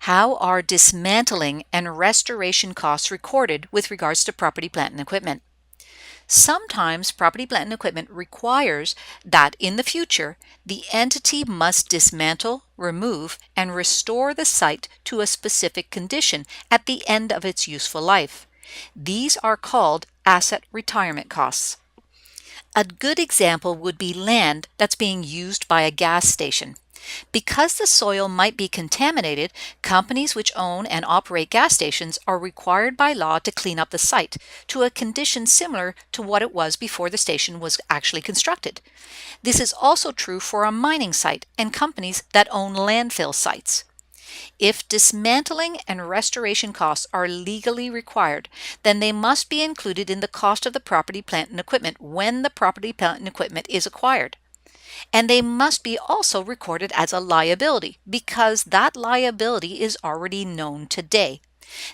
How are dismantling and restoration costs recorded with regards to property, plant, and equipment? Sometimes property, plant, and equipment requires that in the future, the entity must dismantle, remove, and restore the site to a specific condition at the end of its useful life. These are called asset retirement costs. A good example would be land that's being used by a gas station. Because the soil might be contaminated, companies which own and operate gas stations are required by law to clean up the site to a condition similar to what it was before the station was actually constructed. This is also true for a mining site and companies that own landfill sites. If dismantling and restoration costs are legally required, then they must be included in the cost of the property, plant, and equipment when the property, plant, and equipment is acquired. And they must be also recorded as a liability because that liability is already known today.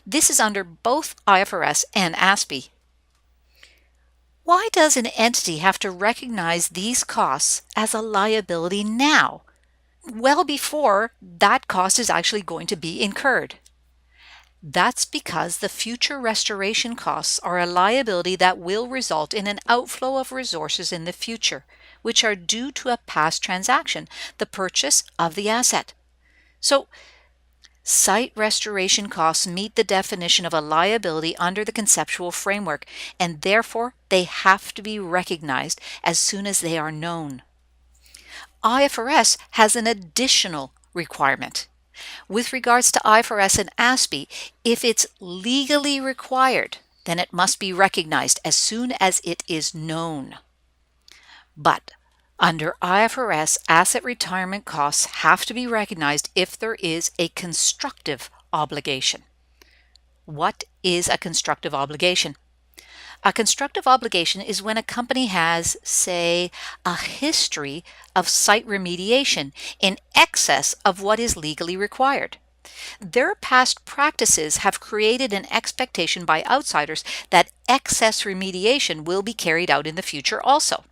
This is under both IFRS and ASPE. Why does an entity have to recognize these costs as a liability now, well before that cost is actually going to be incurred? That's because the future restoration costs are a liability that will result in an outflow of resources in the future, which are due to a past transaction, the purchase of the asset. So, site restoration costs meet the definition of a liability under the conceptual framework, and therefore they have to be recognized as soon as they are known. IFRS has an additional requirement. With regards to IFRS and ASPE, if it's legally required, then it must be recognized as soon as it is known. But under IFRS, asset retirement costs have to be recognized if there is a constructive obligation. What is a constructive obligation? A constructive obligation is when a company has, say, a history of site remediation in excess of what is legally required. Their past practices have created an expectation by outsiders that excess remediation will be carried out in the future also.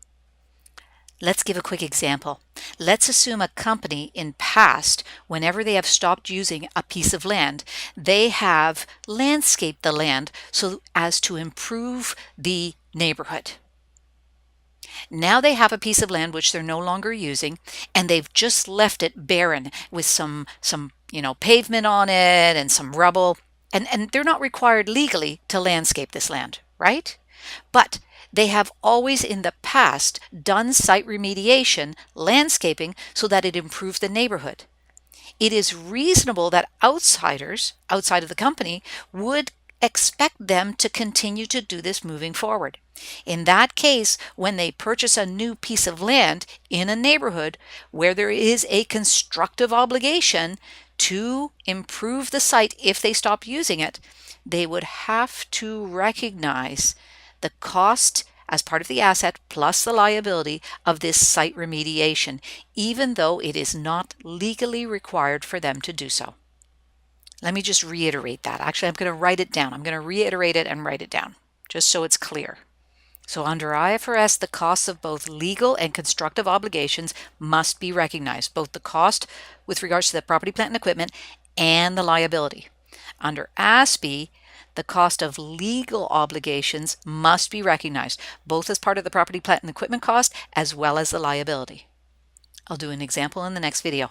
Let's give a quick example. Let's assume a company in past, whenever they have stopped using a piece of land, they have landscaped the land so as to improve the neighborhood. Now they have a piece of land which they're no longer using, and they've just left it barren with some pavement on it and some rubble, and they're not required legally to landscape this land, right? But they have always in the past done site remediation, landscaping, so that it improves the neighborhood. It is reasonable that outsiders outside of the company would expect them to continue to do this moving forward. In that case, when they purchase a new piece of land in a neighborhood where there is a constructive obligation to improve the site if they stop using it, they would have to recognize the cost as part of the asset plus the liability of this site remediation, even though it is not legally required for them to do so. Let me just reiterate that. Actually, I'm going to write it down. I'm going to reiterate it and write it down just so it's clear. So under IFRS, the costs of both legal and constructive obligations must be recognized, both the cost with regards to the property, plant, and equipment and the liability. Under ASPE, the cost of legal obligations must be recognized, both as part of the property, plant, and equipment cost as well as the liability. I'll do an example in the next video.